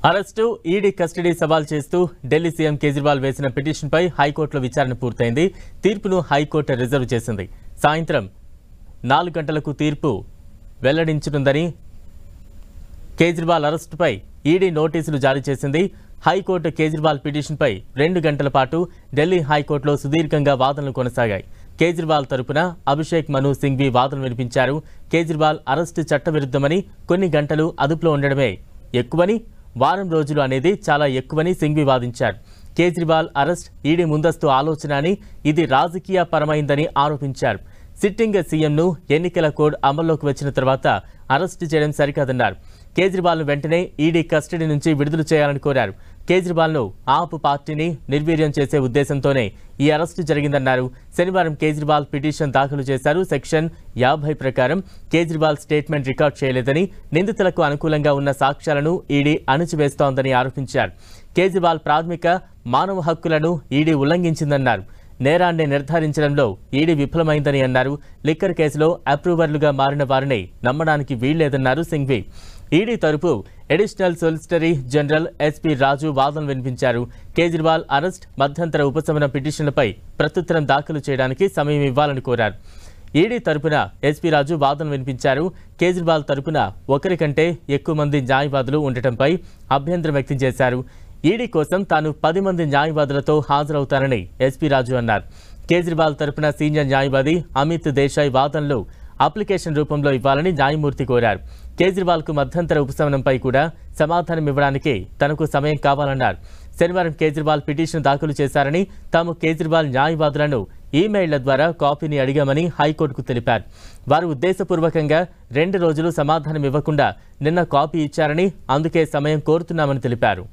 Arrest ED custody సవాల్ చేస్తూ Delhi CM Kejriwal వేసిన పిటిషన్పై హైకోర్టులో విచారణ పూర్తయింది. తీర్పును హైకోర్టు రిజర్వ్ చేసింది. సాయంత్రం 4 గంటలకు తీర్పు వెల్లడించనుందని కేజ్రీవాల్ అరెస్టుపై ఈడీ నోటీసులు జారీ చేసింది. హైకోర్టు కేజ్రీవాల్ పిటిషన్పై 2 గంటల పాటు ఢిల్లీ హైకోర్టులో సుదీర్ఘంగా వాదనలు కొనసాగాయి. కేజ్రీవాల్ తరపున అభిషేక్ మను సింఘ్వి వాదనలు వినిపించారు. కేజ్రీవాల్ అరెస్టు చట్టవిరుద్ధమని, కొన్ని గంటలు అదుపులో ఉండడమే ఎక్కువని, వారం రోజులు అనేది చాలా ఎక్కువని సింఘ్వి వాదించారు. కేజ్రీవాల్ అరెస్ట్ ఈడీ ముందస్తు ఆలోచన అని, ఇది రాజకీయ పరమైందని ఆరోపించారు. సిట్టింగ్ సీఎంను ఎన్నికల కోడ్ అమల్లోకి వచ్చిన తర్వాత అరెస్టు చేయడం సరికాదన్నారు. కేజ్రీవాల్ను వెంటనే ఈడీ కస్టడీ నుంచి విడుదల చేయాలని కోరారు. కేజ్రీవాల్ను ఆప్ పార్టీని నిర్వీర్యం చేసే ఉద్దేశంతోనే ఈ అరెస్టు జరిగిందన్నారు. శనివారం కేజ్రీవాల్ పిటిషన్ దాఖలు చేశారు. సెక్షన్ 50 ప్రకారం కేజ్రీవాల్ స్టేట్మెంట్ రికార్డ్ చేయలేదని, నిందితులకు అనుకూలంగా ఉన్న సాక్ష్యాలను ఈడీ అణచివేస్తోందని ఆరోపించారు. కేజ్రీవాల్ ప్రాథమిక మానవ హక్కులను ఈడీ ఉల్లంఘించిందన్నారు. నేరాన్ని నిర్ధారించడంలో ఈడీ విఫలమైందని అన్నారు. లిక్కర్ కేసులో అప్రూవర్లుగా మారిన వారిని నమ్మడానికి వీల్లేదన్నారు సింఘ్వి. ఈడీ తరపు అడిషనల్ సొలిసిటరీ జనరల్ ఎస్పీ రాజు వాదనలు వినిపించారు. కేజ్రీవాల్ అరెస్ట్, మధ్యంతర ఉపశమన పిటిషన్లపై ప్రత్యుత్తరం దాఖలు చేయడానికి సమయం ఇవ్వాలని కోరారు. ఈడీ తరపున ఎస్పీ రాజు వాదనలు వినిపించారు. కేజ్రీవాల్ తరపున ఒకరి కంటే ఎక్కువ మంది న్యాయవాదులు ఉండటంపై అభ్యంతరం వ్యక్తం చేశారు. ఈడీ కోసం తాను 10 మంది న్యాయవాదులతో హాజరవుతానని ఎస్పీ రాజు అన్నారు. కేజ్రీవాల్ తరపున సీనియర్ న్యాయవాది అమిత్ దేశాయ్ వాదనలు అప్లికేషన్ రూపంలో ఇవ్వాలని న్యాయమూర్తి కోరారు. కేజ్రీవాల్కు మధ్యంతర ఉపశమనంపై కూడా సమాధానం ఇవ్వడానికి తనకు సమయం కావాలన్నారు. శనివారం కేజ్రీవాల్ పిటిషన్ దాఖలు చేశారని, తాము కేజ్రీవాల్ న్యాయవాదులను ఈమెయిళ్ల ద్వారా కాపీని అడిగామని హైకోర్టుకు తెలిపారు. వారు ఉద్దేశపూర్వకంగా 2 రోజులు సమాధానం ఇవ్వకుండా నిన్న కాపీ ఇచ్చారని, అందుకే సమయం కోరుతున్నామని తెలిపారు.